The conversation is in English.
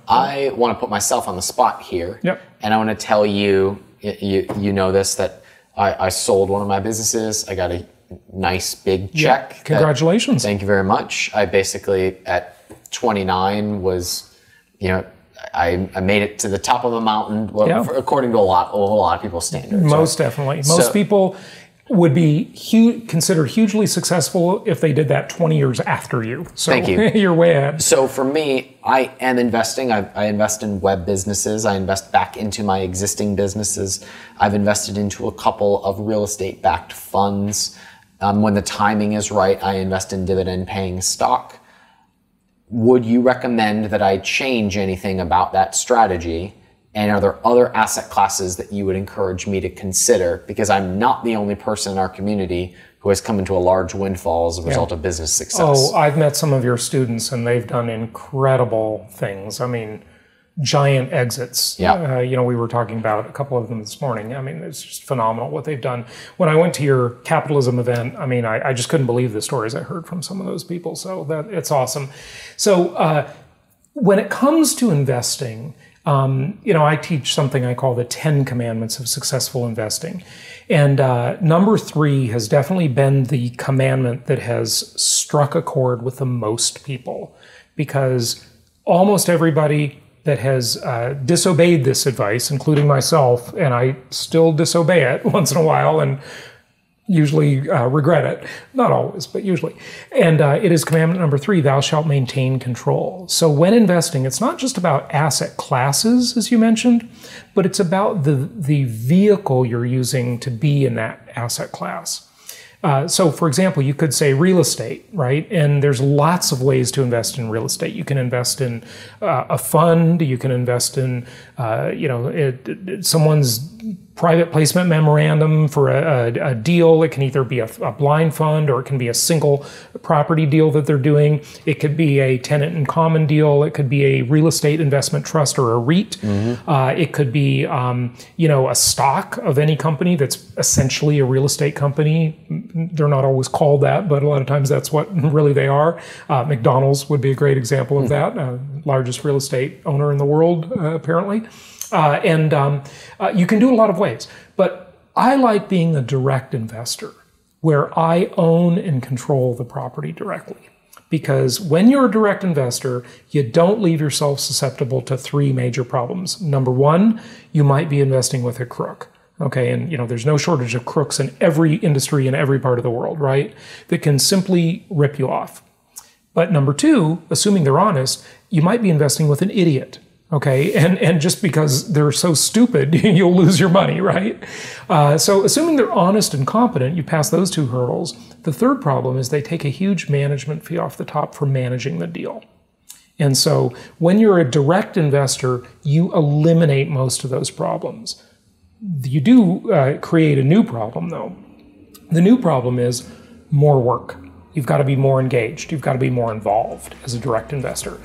I want to put myself on the spot here. Yep. And I want to tell you, you know this, that I sold one of my businesses. I got a nice big check. Yeah. Congratulations. Thank you very much. I basically, at 29, was, I made it to the top of a mountain, according to a lot of people's standards. Most definitely. Most people would be considered hugely successful if they did that 20 years after you. So thank you. You're way ahead. So for me, I am investing. I invest in web businesses. I invest back into my existing businesses. I've invested into a couple of real estate-backed funds. When the timing is right, I invest in dividend-paying stock. Would you recommend that I change anything about that strategy? And are there other asset classes that you would encourage me to consider? Because I'm not the only person in our community who has come into a large windfall as a result of business success. Oh, I've met some of your students and they've done incredible things. I mean, giant exits. Yeah. We were talking about a couple of them this morning. I mean, it's just phenomenal what they've done. When I went to your capitalism event, I mean, I just couldn't believe the stories I heard from some of those people. So it's awesome. So when it comes to investing, I teach something I call the 10 commandments of successful investing. And number 3 has definitely been the commandment that has struck a chord with the most people, because almost everybody that has disobeyed this advice, including myself, and I still disobey it once in a while and usually regret it. Not always, but usually. And it is commandment number 3, thou shalt maintain control. So when investing, it's not just about asset classes, as you mentioned, but it's about the vehicle you're using to be in that asset class. So for example, you could say real estate, right? And there's lots of ways to invest in real estate. You can invest in a fund. You can invest in, someone's private placement memorandum for a deal. It can either be a blind fund, or it can be a single property deal that they're doing. It could be a tenant in common deal. It could be a real estate investment trust or a REIT. Mm-hmm. It could be, a stock of any company that's essentially a real estate company. They're not always called that, but a lot of times that's what really they are. McDonald's would be a great example of that. Largest real estate owner in the world, apparently. You can do it a lot of ways, but I like being a direct investor where I own and control the property directly. Because when you're a direct investor, you don't leave yourself susceptible to 3 major problems. Number 1, you might be investing with a crook. Okay, and there's no shortage of crooks in every industry in every part of the world, right? That can simply rip you off. But number 2, assuming they're honest, you might be investing with an idiot. Okay, and just because they're so stupid, you'll lose your money, right? So assuming they're honest and competent, you pass those 2 hurdles. The third problem is they take a huge management fee off the top for managing the deal. And so when you're a direct investor, you eliminate most of those problems. You do create a new problem, though. The new problem is more work. You've got to be more engaged. You've got to be more involved as a direct investor.